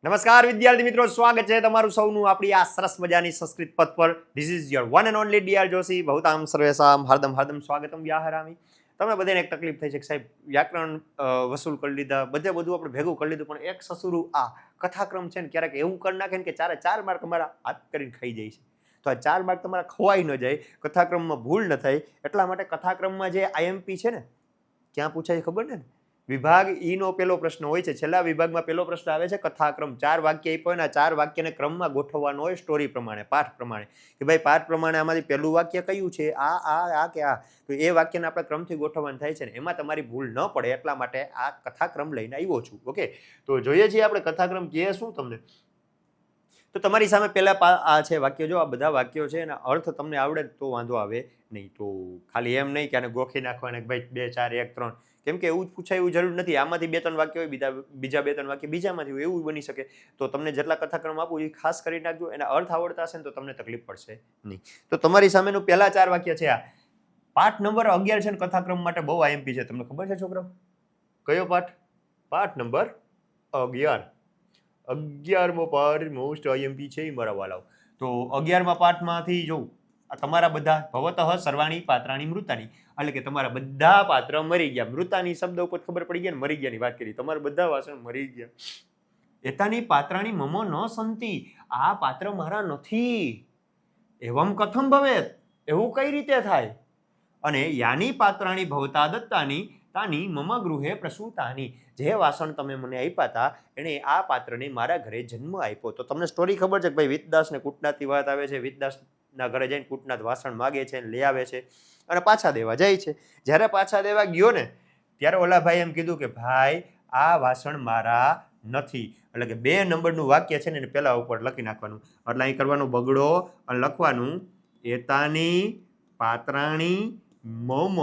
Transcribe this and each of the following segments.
નમસ્કાર વિદ્યાર્થી મિત્રો, સ્વાગત છે તમારું સૌનું આપણી આ સરસ મજાની સંસ્કૃત પથ પર. This is your one and only DR Joshi. ભવતામ સર્વેસામ હાર્દમ હાર્દમ સ્વાગતમ વ્યાહરામી. તમને બધાને એક તકલીફ થઈ છે કે સાહેબ વ્યાકરણ વસૂલ કરી લીધા, બધું આપણે ભેગું કરી લીધું, પણ એક સસુરું આ કથાક્રમ છે ને ક્યારેક એવું કરી નાખે ને કે ચારે માર્ક અમારા હાથ કરીને ખાઈ જાય છે. તો આ 4 માર્ક તમારા ખવાઈ ન જાય, કથાક્રમમાં ભૂલ ન થાય, એટલા માટે કથાક્રમમાં જે આઈએમપી છે ને ક્યાં પૂછાય ખબર ને? વિભાગ ઈ નો પહેલો પ્રશ્ન હોય છે. છેલ્લા વિભાગમાં પહેલો પ્રશ્ન આવે છે કથાક્રમ. 4 વાક્ય આપ્યો હોય ને, 4 વાક્યને ક્રમમાં ગોઠવવાનો હોય, સ્ટોરી પ્રમાણે, પાઠ પ્રમાણે, કે ભાઈ પાઠ પ્રમાણે આમાંથી પહેલું વાક્ય કયું છે, આ કે આ, તો એ વાક્યને આપણે ક્રમથી ગોઠવવાનું થાય છે ને, એમાં તમારી ભૂલ ન પડે એટલા માટે આ કથાક્રમ લઈને આવ્યો છું. ઓકે, તો જોઈએ છીએ આપણે કથાક્રમ કે શું તમને. તો તમારી સામે પહેલા આ છે વાક્ય. જો આ બધા વાક્યો છે એના અર્થ તમને આવડે તો વાંધો આવે નહીં. તો ખાલી એમ નહીં કે આને ગોખી નાખવાને ભાઈ 2 4 1 3, કેમ કે એવું પૂછાય એવું જરૂર નથી. આમાંથી 2 3 વાક્ય હોય, બીજા 2 3 વાક્ય બીજામાંથી હોય, એવું બની શકે. તો તમને જેટલા કથાક્રમ આપું એ ખાસ કરી નાખજો. એના અર્થ આવડતા હશે ને તો તમને તકલીફ પડશે નહીં. તો તમારી સામેનું પહેલા 4 વાક્ય છે આ. પાઠ નંબર 11 છે ને કથાક્રમ માટે બહુ આઈએમપી છે. તમને ખબર છે છોકરાઓ કયો પાઠ? પાઠ નંબર 11. 11મો પાઠ મોસ્ટ આઈએમપી છે મારા વાલાઓ. તો 11મા પાઠમાંથી જોઉં તમારા બધા ભવતઃ સર્વાણી પાત્રાણી મૃતાની, એટલે કે તમારા બધા પાત્ર મરી ગયા. મૃતાની શબ્દ ઉપર ખબર પડી ગયા ને, મરી ગયાની વાત કરી. તમારા બધા વાસણ મરી ગયા. એતાની પાત્રાણી મમ ન સંતિ, આ પાત્ર મારા નથી. એવમ કથમ ભવેત, એવું કઈ રીતે થાય? અને યાની પાત્રાણી ભવતા દત્તાની તાની મમ ગૃહે પ્રસૂતાની, જે વાસણ તમે મને આપ્યા હતા એને આ પાત્રને મારા ઘરે જન્મ આપ્યો. તો તમને સ્ટોરી ખબર છે કે ભાઈ વિતદાસ ને કૂટનાથની વાત આવે છે. વિતદાસના ઘરે જઈને કૂટનાથ વાસણ માગે છે, લઈ આવે છે અને પાછા દેવા જાય છે. જ્યારે પાછા દેવા ગયો ને ત્યારે ઓલા ભાઈ એમ કીધું કે ભાઈ આ વાસણ મારા નથી. એટલે કે 2 નંબરનું વાક્ય છે ને એને પહેલા ઉપર લખી નાખવાનું. એટલે અહીં કરવાનું બગડો અને લખવાનું એતાની પાત્રાણી મમ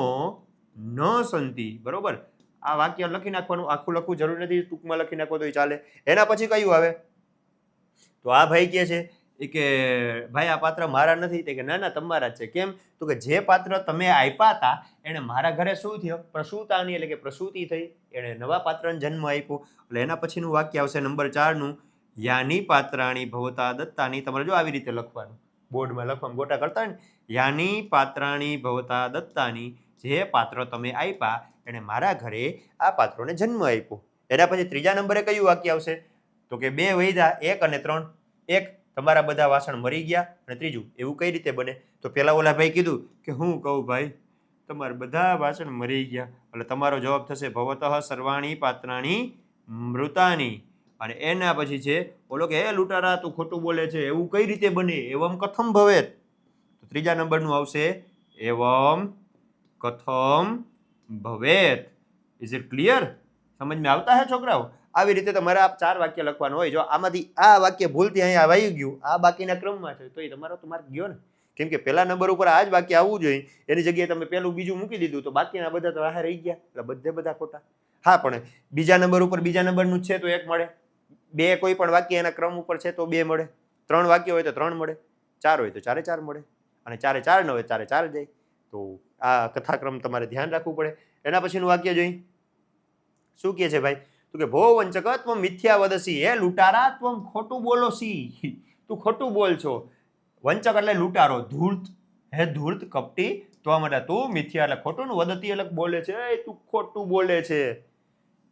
ન સંતિ. બરોબર, આ વાક્ય લખી નાખવાનું. આખું લખવું જરૂર નથી, ટૂંકમાં લખી નાખો તો ચાલે. એના પછી કયું આવે? તો આ ભાઈ કહે છે કે ભાઈ આ પાત્ર મારા નથી. તે કે ના ના તમારા જ છે. કેમ? તો કે જે પાત્ર તમે આપ્યા હતા એને મારા ઘરે શું થયો? પ્રસૂતાની, એટલે કે પ્રસૂતિ થઈ, એને નવા પાત્રને જન્મ આપ્યો. એટલે એના પછીનું વાક્ય આવશે નંબર 4નું, યાની પાત્રાણી ભવતા દત્તાની. તમારે જો આવી રીતે લખવાનું, બોર્ડમાં લખવાનું, ગોટા કરતા હોય ને, યાની પાત્રાણી ભવતા દત્તાની, જે પાત્ર તમે આપ્યા એને મારા ઘરે આ પાત્રોને જન્મ આપ્યો. એના પછી ત્રીજા નંબરે કયું વાક્ય આવશે? તો કે 2 વૈધા 1 અને 3. 1 તમારા બધા વાસણ મરી ગયા, અને ત્રીજું એવું કઈ રીતે બને? તો પેલા ઓલા ભાઈ કીધું કે હું કહું ભાઈ તમારા બધા વાસણ મરી ગયા. એટલે તમારો જવાબ થશે ભવતઃ સર્વાણી પાત્રાણી મૃતાની. અને એના પછી છે ઓલો કે હે લૂંટારા તું ખોટું બોલે છે, એવું કઈ રીતે બને? એવમ કથમ ભવેત. તો ત્રીજા નંબરનું આવશે એવમ કથમ ભવેત. Is it clear? સમજમાં આવતા હે છોકરાઓ? આવી રીતે તમારે આ 4 વાક્ય લખવાનું હોય. જો આમાંથી આ વાક્ય ભૂલથી અહીંયા આવી ગયું, આ બાકીના ક્રમમાં છે, તો એ તમારો તો માર્ક ગયો ને. કેમ કે પહેલા નંબર ઉપર આ જ વાક્ય આવવું જોઈએ, એની જગ્યાએ તમે પહેલું બીજું મૂકી દીધું, તો બાકીના બધા તો રાહે રહી ગયા, એટલે બધા ખોટા. હા, પણ બીજા નંબર ઉપર બીજા નંબરનું છે તો 1 મળે. 2 કોઈ પણ વાક્ય એના ક્રમ ઉપર છે તો 2 મળે. 3 વાક્ય હોય તો 3 મળે. 4 હોય તો 4 મળે. અને 4 ન હોય 4 જાય. તો આ કથાક્રમ તમારે ધ્યાન રાખવું પડે. એના પછીનું વાક્ય જોઈ શું કહે છે ભાઈ? તો કે ભો વંચક ત્વમ મિથ્યા વદસી, હે લૂંટારા ત્વમ ખોટું બોલો સી, તું ખોટું બોલ છો. વંચક એટલે લૂંટારો, ધૂર્ત, હે ધૂર્ત કપટી, તો માટે તું મિથ્યા એટલે ખોટું, ને વદતી એટલે બોલે છે, તું ખોટું બોલે છે.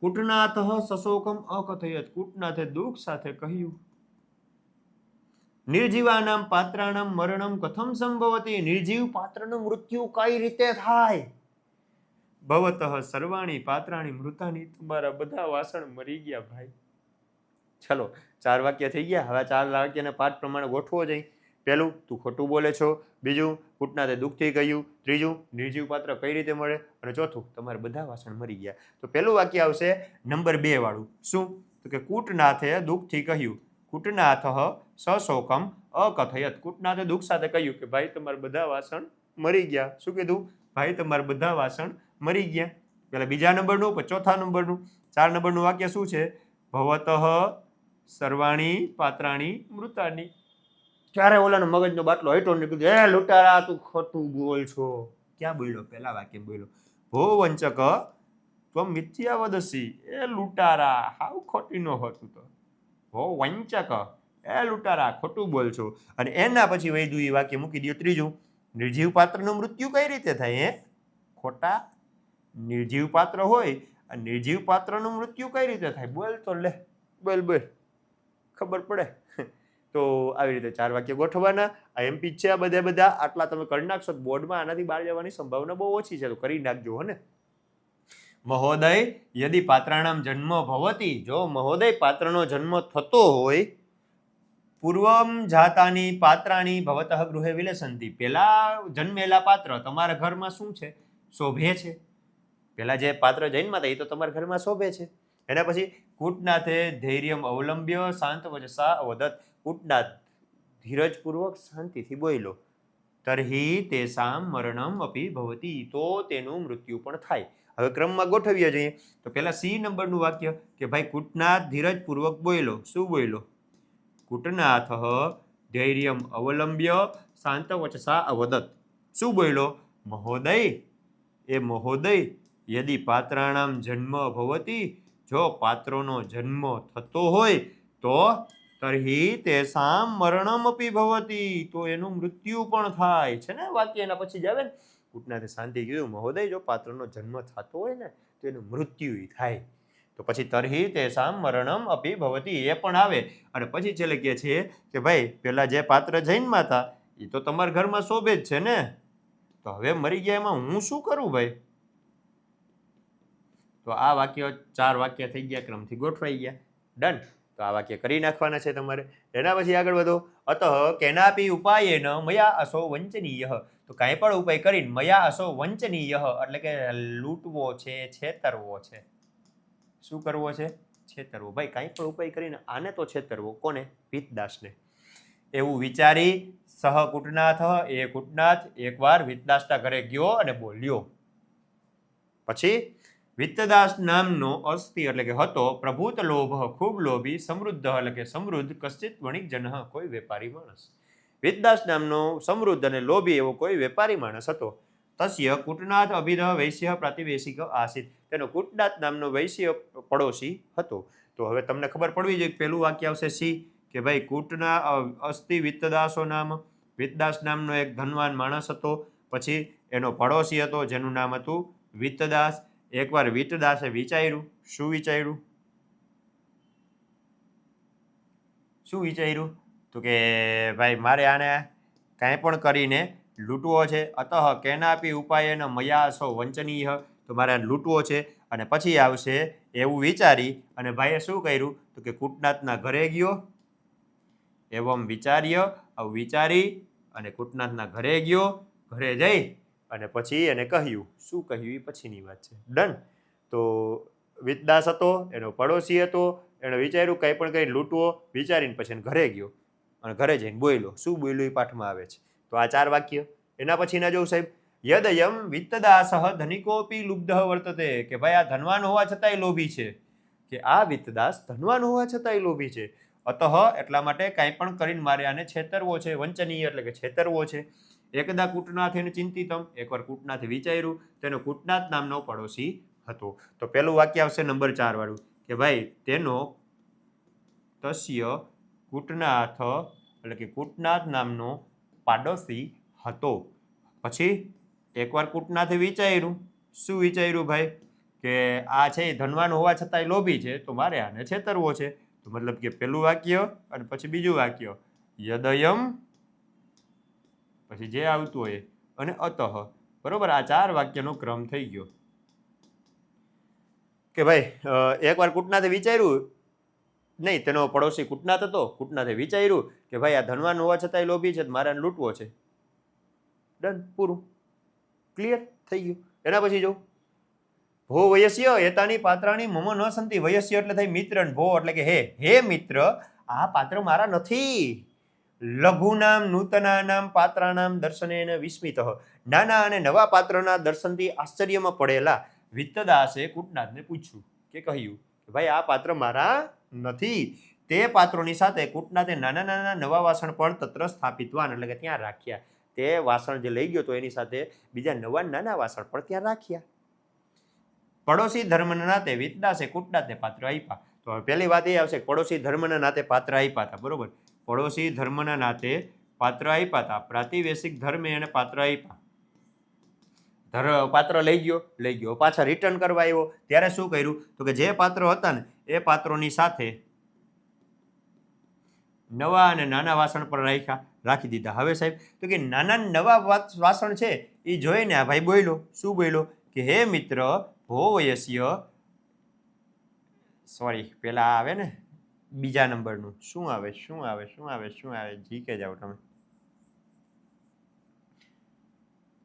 કૂટનાથ સશોકમ અકથયત, કૂટનાથે દુઃખ સાથે કહ્યું. નિર્જીવાનામ પાત્રાણામ મરણમ કથમ સંભવતી, નિર્જીવ પાત્રનું મૃત્યુ કઈ રીતે થાય? ભવતઃ સર્વાણી પાત્રાણી મૃતાની, તમારા બધા વાસણ મરી ગયા ભાઈ. ચલો 4 વાક્ય થઈ ગયા. હવે 4 વાક્યને પાઠ પ્રમાણે ગોઠવો જઈ. પહેલું તું ખોટું બોલે છો, બીજું કૂટનાથે દુઃખથી કહ્યું, ત્રીજું નિર્જીવ પાત્ર કઈ રીતે મળે, અને ચોથું તમારા બધા વાસણ મરી ગયા. તો પહેલું વાક્ય આવશે નંબર 2 વાળું. શું? તો કે કૂટનાથે દુઃખથી કહ્યું, કૂટનાથ સશોકમ અકથયત, કૂટનાથે દુઃખ સાથે કહ્યું કે ભાઈ તમારા બધા વાસણ મરી ગયા. શું કીધું? ભાઈ તમારા બધા વાસણ મરી ગયા. પેલા બીજા નંબરનું, પછી ચોથા નંબરનું. 4 નંબરનું વાક્ય શું છે? ભવતઃ સર્વાણી પાત્રાણી મૃતાની. ત્યારે ઓલાનો મગજનો બાટલો હટો નીકળ્યો, હે લૂંટારા તું ખોટું બોલ છો. ક્યાં બોલ્યો? પહેલા વાક્ય બોલ્યો. ભો વંચક ત્વમ મિથ્યા વદસી, એ લૂંટારા હાવ ખોટી નો હતું. તો હો વંચક, એ લૂંટારા, ખોટું બોલશો. અને એના પછી વૈધું એ વાક્ય મૂકી દો ત્રીજું, નિર્જીવ પાત્રનું મૃત્યુ કઈ રીતે થાય? ખોટા. નિર્જીવ પાત્ર હોય અને નિર્જીવ પાત્રનું મૃત્યુ કઈ રીતે થાય? બોલ તો લે, બોલ બોલ, ખબર પડે. તો આવી રીતે 4 વાક્ય ગોઠવવાના. આ એમપી છે આ બધા આટલા તમે કરી નાખશો બોર્ડમાં, આનાથી બહાર જવાની સંભાવના બહુ ઓછી છે, તો કરી નાખજો હો ને. મહોદય યદિ પાત્રાણામ જન્મ ભવતી, જો મહોદય પાત્રનો જન્મ થતો હોય, પૂર્વમ જાતાની પાત્રાણી ભવતઃ ગૃહે વિલસંતી, પેલા જન્મેલા પાત્ર તમારા ઘરમાં શું છે? શોભે છે. પેલા જે પાત્ર જન્મમાં હતા એ તો તમારા ઘરમાં શોભે છે. એના પછી કૂટનાથે ધૈર્યમ અવલંબ્ય શાંત વચસા અવદત, કૂટનાથ ધીરજપૂર્વક શાંતિથી બોલ્યો, તર્હિ તેસામ મરણમ અપી ભવતી, તો તેનું મૃત્યુ પણ થાય. હવે ક્રમમાં ગોઠવીએ જોઈએ. તો પેલા સી નંબરનું વાક્ય કે ભાઈ કૂટનાથ ધીરજપૂર્વક બોલ્યો. શું બોલ્યો? કૂટનાથ ધૈર્યમ અવલંબ્ય શાંત વચસા અવદત. શું બોલ્યો? મહોદય, એ મહોદય યદિ પાત્રાણામ જન્મ ભવતી, જો પાત્રોનો જન્મ થતો હોય તો તર્હિ તેસામ મરણમ અપી ભવતી, તો એનું મૃત્યુ પણ થાય છે ને. વાક્ય એના પછી જ આવે ને. કૂટનાથે શાંતિ કીધું, મહોદય જો પાત્રનો જન્મ થતો હોય ને તો એનું મૃત્યુ થાય. તો પછી તર્હિ તેસામ મરણમ અપી ભવતી એ પણ આવે. અને પછી છેલ્લે કહે છે કે ભાઈ પેલા જે પાત્ર જન્મમાં હતા એ તો તમારા ઘરમાં શોભે જ છે ને, તો હવે મરી ગયા એમાં હું શું કરું ભાઈ? તો આ વાક્ય 4 વાક્ય થઈ ગયા, ક્રમથી ગોઠવાઈ ગયા. ડન. તો આ વાક્ય કરી નાખવાના છે તમારે. એના પછી આગળ વધો. અતઃ કેનાપી ઉપાયેન મયા અસો વંચનીય, તો કાંઈ પણ ઉપાય કરીને મયા અસો વંચનીય એટલે કે લૂંટવો છે, છેતરવો છે. શું કરવો છે? છેતરવો. ભાઈ કાંઈ પણ ઉપાય કરીને આને તો છેતરવો. કોને? વિતદાસને. એવું વિચારી સહ કૂટનાથ, એ કૂટનાથ એકવાર વિતદાસના ઘરે ગયો અને બોલ્યો. પછી વિતદાસ નામનો અસ્તિ એટલે કે હતો, પ્રભુત લોભ ખૂબ લોભી, સમૃદ્ધ એટલે કે સમૃદ્ધ, કશ્ચિત વણિક જન કોઈ વેપારી માણસ. વિતદાસ નામનો સમૃદ્ધ અને લોભી એવો કોઈ વેપારી માણસ હતો. તસ્ય કૂટનાથ અભિધ વૈશ્ય પ્રાતિવેશિક આસિત, તેનો કૂટનાથ નામનો વૈશ્ય પડોશી હતો. તો હવે તમને ખબર પડવી જોઈએ, પેલું વાક્ય આવશે સી કે ભાઈ કૂટના અસ્તિ વિતદાસો નામ, વિતદાસ નામનો એક ધનવાન માણસ હતો, પછી એનો પડોશી હતો જેનું નામ હતું વિતદાસ. એકવાર વિતદાસે વિચાર્યું. શું વિચાર્યું? શું વિચાર્યું? તો કે ભાઈ મારે આને કાંઈ પણ કરીને લૂંટવો છે. અતઃ કેનાપી ઉપાયેન મયા સો વંચનીય, તો મારે લૂંટવો છે. અને પછી આવશે એવું વિચારી અને ભાઈએ શું કર્યું? તો કે કૂટનાથના ઘરે ગયો. એવમ વિચાર્ય, આવું વિચારી અને કૂટનાથના ઘરે ગયો. ઘરે જઈ અને પછી એને કહ્યું. શું કહ્યું એ પછીની વાત છે. ડન. તો વિતદાસ હતો, એનો પડોશી હતો, એણે વિચાર્યું કંઈ પણ કંઈ લૂંટવો, વિચારીને પછી એને ઘરે ગયો અને ઘરે જઈને બોલ્યો. શું બોલ્યો એ પાઠમાં આવે છે. તો આ 4 વાક્ય. એના પછીના જોઉં સાહેબ, યદયમ વિતદાસ ધનિકોપી લુબ્ધ વર્તતે, કે ભાઈ આ ધનવાન હોવા છતાંય લોભી છે. કે આ વિતદાસ ધનવાન હોવા છતાંય લોભી છે. અતઃ એટલા માટે કાંઈ પણ કરીને મારે આને છેતરવો છે. વંચનીય એટલે કે છેતરવો છે. એકદા કૂટનાથેન ચિંતિતમ, એકવાર કૂટનાથે વિચાર્યું. તેનો કૂટનાથ નામનો પડોશી હતો. તો પેલું વાક્ય આવશે નંબર 4 વાળું કે ભાઈ તેનો તસ્ય કૂટનાથ એટલે કે કૂટનાથ નામનો પાડોશી હતો. પછી એકવાર કૂટનાથે વિચાર્યું. શું વિચાર્યું ભાઈ? કે આ છે એ ધનવાન હોવા છતાંય લોભી છે, તો મારે આને છેતરવો છે. તો મતલબ કે પેલું વાક્ય અને પછી બીજું વાક્ય યદયમ, પછી જે આવતું હોય અને અતઃ. બરોબર, આ 4 વાક્યનો ક્રમ થઈ ગયો. કે ભાઈ એકવાર કૂટનાથે વિચાર્યું, નહીં તેનો પડોશી કૂટનાથ હતો. કૂટનાથે વિચાર્યું કે ભાઈ આ ધનવાન હોવા છતાંય લોભી છે, મારે આને લૂંટવો છે. ડન, પૂરું, ક્લિયર થઈ ગયું. એના પછી જો ભો વયસ્ય એતાની પાત્રાણી મમ ન સંતિ. વયસ્ય એટલે થઈ મિત્ર, ભો એટલે કે હે મિત્ર, આ પાત્ર મારા નથી. લઘુનામ નૂતનાનામ પાત્રાનામ દર્શનેન વિસ્મિત, નાના અને નવા પાત્રના દર્શનથી આશ્ચર્યમાં પડેલા વિતદાસે કૂટનાથને પૂછ્યું કે કહ્યું કે ભાઈ આ પાત્ર મારા નથી. તે પાત્રોની સાથે કૂટનાથે નાના નાના નવા વાસણ પણ તત્ર સ્થાપિતવાન એટલે કે ત્યાં રાખ્યા. તે વાસણ જે લઈ ગયો તો એની સાથે બીજા નવા નાના વાસણ પણ ત્યાં રાખ્યા. પડોશી ધર્મના નાતે વિતદાસે કૂટનાથને પાત્ર આપ્યા. તો તો હવે પહેલી વાત એ આવશે પડોશી ધર્મના નાતે પાત્ર આપ્યા હતા, બરોબર. પડોશી ધર્મના નાતે પાત્ર આપ્યા હતા, પ્રાતિવેશિક ધર્મે એને પાત્ર આપ્યા, પાત્ર લઈ ગયો, પાછા રિટર્ન કરવા આવ્યો ત્યારે શું કર્યું તો કે જે પાત્રો હતા ને એ પાત્રોની સાથે નવા અને નાના વાસણ પર રાખી દીધા. હવે સાહેબ તો કે નાના નવા વાસણ છે એ જોઈને આ ભાઈ બોલ્યો, શું બોલ્યો કે હે મિત્ર ભોવયસ્ય, સોરી પેલા આવે ને બીજા નંબરનું શું આવે જીકે જાઓ તમે,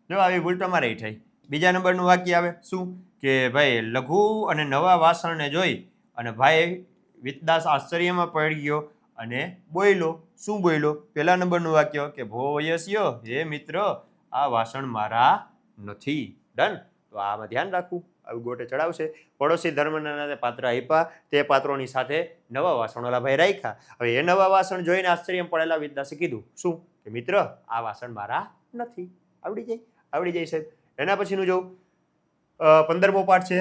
જો આવી ભૂલ તમારે થઈ. બીજા નંબરનું વાક્ય આવે શું કે ભાઈ લઘુ અને નવા વાસણને જોઈ અને ભાઈ વિતદાસ આશ્ચર્યમાં પડી ગયો અને બોલ્યો, શું બોલ્યો પહેલા નંબરનું વાક્ય કે ભોવયસ્ય, હે મિત્ર આ વાસણ મારા નથી. ડન. તો આમાં ધ્યાન રાખવું, આવું ગોટે ચડાવશે. પડોશી ધર્મના નાતે પાત્ર આપ્યા, તે પાત્રોની સાથે નવા વાસણ ઓલા ભાઈ રાખ્યા. હવે એ નવા વાસણ જોઈને આશ્ચર્ય પડેલા વિતદાસે કીધું શું કે મિત્ર આ વાસણ મારા નથી. આવડી જાય સાહેબ. એના પછીનું જોઉં 15મો પાઠ છે.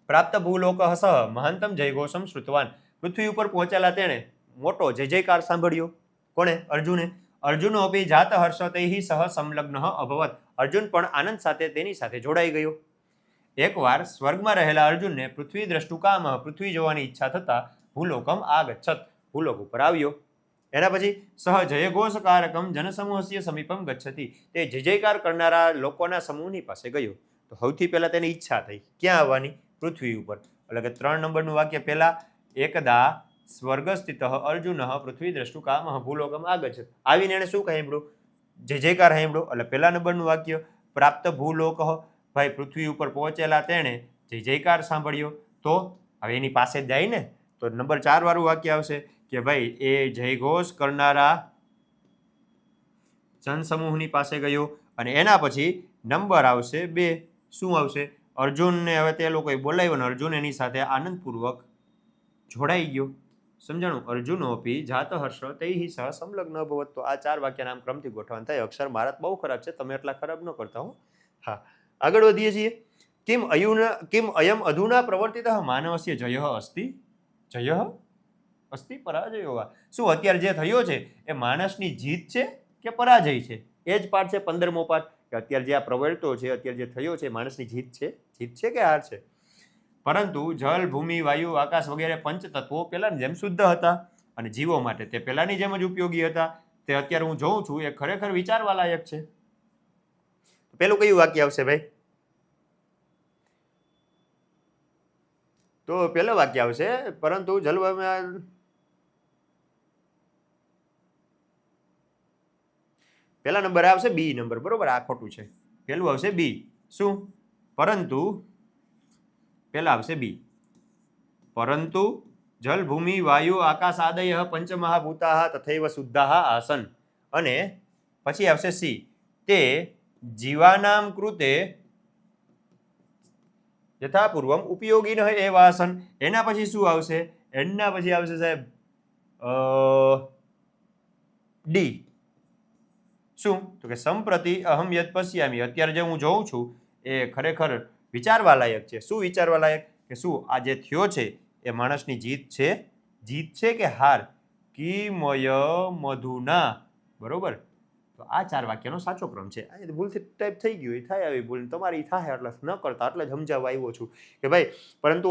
પ્રાપ્ત ભૂલોક સહ મહાંતમ જયઘોષમ શ્રુતવાન. પૃથ્વી ઉપર પહોંચેલા તેણે મોટો જય જયકાર સાંભળ્યો. કોણે? અર્જુને. અર્જુનો અપી જાત હર્ષતૈ સહ સંલગ્ન અભવત. અર્જુન પણ આનંદ સાથે તેની સાથે જોડાઈ ગયો. એકવાર સ્વર્ગમાં રહેલા અર્જુનને પૃથ્વી દ્રષ્ટુકામ, પૃથ્વી જોવાની ઈચ્છા થતા ભૂલોકમ આગચ્છત, ભૂલોક ઉપર આવ્યો. એના પછી સહ જયઘોષકારકમ જનસમૂહસ્ય સમીપમ ગચ્છતિ. તે જય જયકાર કરનારા લોકોના સમૂહની પાસે ગયો. તો સૌથી પહેલા તેની ઈચ્છા થઈ ક્યાં આવવાની? પૃથ્વી ઉપર. એટલે કે 3 નંબરનું વાક્ય પહેલા એકદા સ્વર્ગસ્થિત અર્જુન પૃથ્વી દ્રષ્ટુકામ ભૂલોકમ આગચ્છત. આવીને એને શું સાંભળ્યું? જય જયકાર સાંભળ્યો. એટલે પહેલા નંબરનું વાક્ય પ્રાપ્ત ભૂલોક, ભાઈ પૃથ્વી ઉપર પહોંચેલા તેણે જય જયકાર સાંભળ્યો. તો હવે એની પાસે જ જાય ને, તો નંબર 4 વાળું વાક્ય આવશે કે ભાઈ એ જયઘોષ કરનારા જનસમૂહની પાસે ગયો. અને એના પછી નંબર આવશે 2. શું આવશે? અર્જુનને હવે તે લોકોએ બોલાવ્યો ને અર્જુન એની સાથે આનંદપૂર્વક જોડાઈ ગયો. સમજાણું? અર્જુનોપી જાત હર્ષ તૈ સહ સંલગ્ન અભવત. તો આ 4 વાક્યના નામ ક્રમથી ગોઠવણ થાય. અક્ષર મારા બહુ ખરાબ છે, તમે એટલા ખરાબ ન કરતા હો. હા, આગળ વધીએ છીએ. કિમ અયમ અધુના પ્રવર્તિત માનવસ્ય જય અસ્તિ પરાજયો વા. શું અત્યારે જે થયો છે એ માણસની જીત છે કે પરાજય છે? એ જ પાઠ છે 15મો પાઠ કે અત્યારે જે આ પ્રવર્તો છે, અત્યારે જે થયો છે માણસની જીત છે કે હાર છે? પરંતુ જલ, ભૂમિ, વાયુ, આકાશ વગેરે પંચ તત્વો પહેલાની જેમ શુદ્ધ હતા અને જીવો માટે તે પહેલાની જેમ જ ઉપયોગી હતા. તે અત્યારે હું જોઉં છું એ ખરેખર વિચારવા લાયક છે. પેલું કયું વાક્ય આવશે ભાઈ? તો પેલું વાક્ય આવશે પરંતુ જલવામાં પહેલા નંબર આવશે બી નંબર, બરોબર. આ ખોટું છે. પેલું આવશે બી. શું? પરંતુ પહેલા આવશે બી. પરંતુ જલ, ભૂમિ, વાયુ, આકાશ આદય પંચમહાભૂતા તથૈવ શુદ્ધા આસન. અને પછી આવશે સી. તે જીવાનામ કૃતે યથાપૂર્વમ ઉપયોગી ન એ વાસન. એના પછી શું આવશે? એના પછી આવશે સાહેબ ડી. શું? તો કે સંપ્રતિ અહમ યદ પશ્યામી. અત્યારે જે હું જોઉં છું એ ખરેખર વિચારવા લાયક છે. શું વિચારવા લાયક? કે શું આ જે થયો છે એ માણસની જીત છે કે હાર? કિમય મધુના. બરોબર. તો આ 4 વાક્યનો સાચો ક્રમ છે. આ ભૂલથી ટાઈપ થઈ ગયું, એ થાય આવી ભૂલ તમારી થાય એટલે ન કરતા એટલે જ સમજાવવા આવ્યો છું કે ભાઈ પરંતુ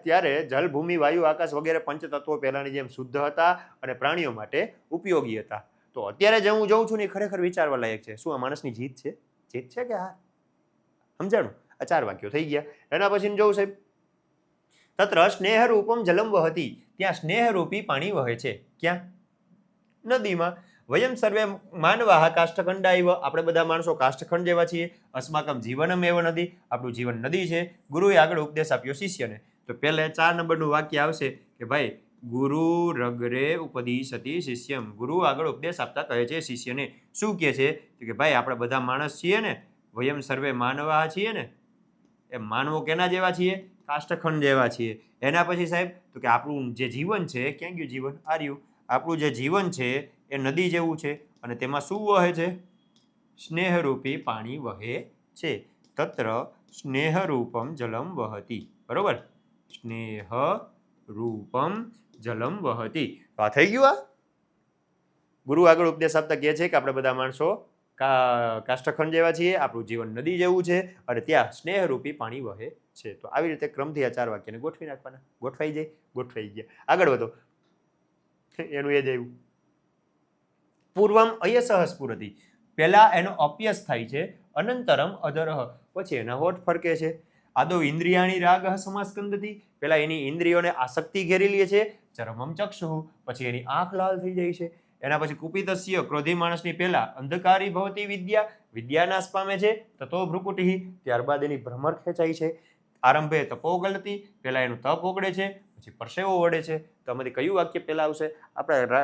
ત્યારે જલ, ભૂમિ, વાયુ, આકાશ વગેરે પંચ તત્વો પહેલાની જેમ શુદ્ધ હતા અને પ્રાણીઓ માટે ઉપયોગી હતા. તો અત્યારે જે હું જોઉં છું ને એ ખરેખર વિચારવા લાયક છે. શું આ માણસની જીત છે કે હાર? સમજાણું? આ 4 વાક્યો થઈ ગયા. એના પછી જોઉં સાહેબ તત્ર સ્નેહરૂપમ જલમ વહતી. ત્યાં સ્નેહરૂપી પાણી વહે છે. ક્યાં? નદીમાં. વયમ સર્વે માનવાહ કાષ્ઠખંડાઈવ. આપણે બધા માણસો કાષ્ઠખંડ જેવા છીએ. અસ્માકમ જીવનમ એવ નદી. આપણું જીવન નદી છે. ગુરુએ આગળ ઉપદેશ આપ્યો શિષ્યને. તો પહેલે 4 નંબરનું વાક્ય આવશે કે ભાઈ ગુરુ રગરે ઉપદિશતિ શિષ્યમ. ગુરુ આગળ ઉપદેશ આપતા કહે છે શિષ્યને. શું કહે છે? કે ભાઈ આપણે બધા માણસ છીએ ને, વયમ સર્વે માનવા છીએ ને, એ માનવો કેના જેવા છીએ? કાષ્ઠખંડ જેવા છીએ. એના પછી સાહેબ તો કે આપણું જે જીવન છે, ક્યાં ગયું જીવન? આર્યું. આપણું જે જીવન છે એ નદી જેવું છે અને તેમાં શું વહે છે? સ્નેહરૂપી પાણી વહે છે. તત્ર સ્નેહરૂપમ જલમ વહતી. બરોબર. સ્નેહ રૂપમ જલમ વહતી. તો આ થઈ ગયું. આ ગુરુ આગળ ઉપદેશ આપતા કહે છે કે આપણે બધા માણસો કાષ્ઠખંડ જેવા છીએ, આપણું જીવન નદી જેવું છે અને ત્યાં સ્નેહરૂપી પાણી વહે છે. તો આવી રીતે ક્રમથી આ 4 વાક્યને ગોઠવી નાખવાના. ગોઠવાઈ ગયા. આગળ વધો. એનું એ જ આવ્યું. પૂર્વમ અયસહ સ્ફુરતિ. પહેલા એનો અપ્યસ થાય છે, અનંતરમ અધરહ, પછી એના હોઠ ફરકે છે. આદો ઇન્દ્રિયાણી રાગ સમાસ્કંદતી. પહેલા એની ઇન્દ્રિયોને આસક્તિ ઘેરી લે છે. ચરમમ ચક્ષુ, પછી એની આંખ લાલ થઈ જાય છે. એના પછી કુપિતસ્ય, ક્રોધી માણસની પહેલા અંધકારી ભવતી વિદ્યા, વિદ્યા નાશ પામે છે. તતો ભ્રુકુટિ, ત્યારબાદ એની ભ્રમર ખેંચાય છે. આરંભે તપો ગલતી, પહેલા એનું તપ ઓગળે છે, પછી પરસેવો વળે છે. તો આમાંથી કયું વાક્ય પહેલા આવશે? આપણે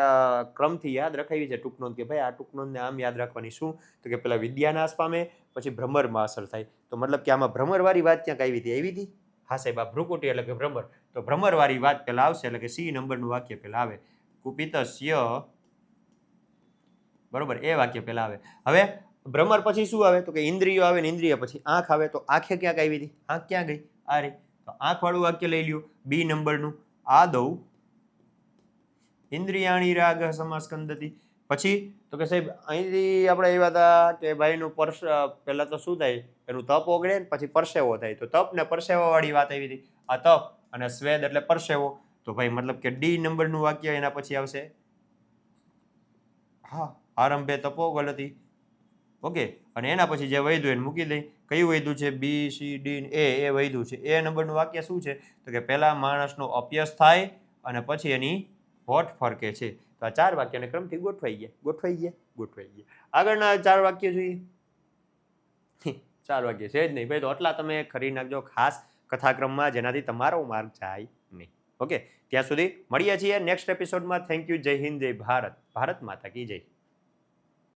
ક્રમથી યાદ રખાવી છે ટૂંક નોંધ, કે ભાઈ આ ટૂંક નોંધને આમ યાદ રાખવાની. શું? તો કે પહેલા વિદ્યા નાશ પામે, પછી ભ્રમરમાં અસર થાય. તો મતલબ કે આમાં ભ્રમરવાળી વાત ક્યાંક આવી હતી? હા સાહેબ, આ ભ્રુકુટી એટલે કે ભ્રમર. તો ભ્રમરવાળી વાત પહેલા આવશે, એટલે કે સી નંબરનું વાક્ય પહેલા આવે. કુપિતસ્ય, બરોબર, એ વાક્ય પહેલા આવે. હવે ભ્રમર પછી શું આવે? તો કે ઇન્દ્રિયો આવે, ને ઇન્દ્રિય પછી આંખ આવે. તો આંખે ક્યાંક આવી હતી? આંખ ક્યાં ગઈ? આ રે. તો આંખ વાળું વાક્ય લઈ લ્યો, બી નંબરનું. આદૌ ઇન્દ્રિયાણી રાગ સમાસ્કંદતી. પછી તો કે સાહેબ અહીંથી આપણે એવા હતા કે ભાઈનું પહેલા તો શું થાય? એનું તપ ઓગળે ને પછી પરસેવો થાય. તો તપ ને પરસેવા વાળી વાત આવી હતી. આ તપ અને સ્વેદ એટલે પરસેવો. તો ભાઈ મતલબ કે ડી નંબરનું વાક્ય એના પછી આવશે. હા, આરંભે તપો ગલતી. ઓકે, અને એના પછી જે વૈધું એને મૂકી દઈ. કયું વૈધું છે? બી, સી, ડી, એ વૈધું છે. એ નંબરનું વાક્ય શું છે? તો કે પહેલા માણસનો અપ્યસ થાય અને પછી એની હોઠ ફરકે છે. તો આ 4 વાક્યને ક્રમથી ગોઠવાઈ ગયા. આગળના 4 વાક્ય જોઈએ. 4 વાક્ય છે જ નહીં ભાઈ, તો આટલા તમે ખરી નાખજો ખાસ કથાક્રમમાં, જેનાથી તમારો માર્ક જાય નહીં. ઓકે, ત્યાં સુધી મળીએ છીએ નેક્સ્ટ એપિસોડમાં. Thank you. જય હિન્દ, જય ભારત. ભારત માતા કી જય.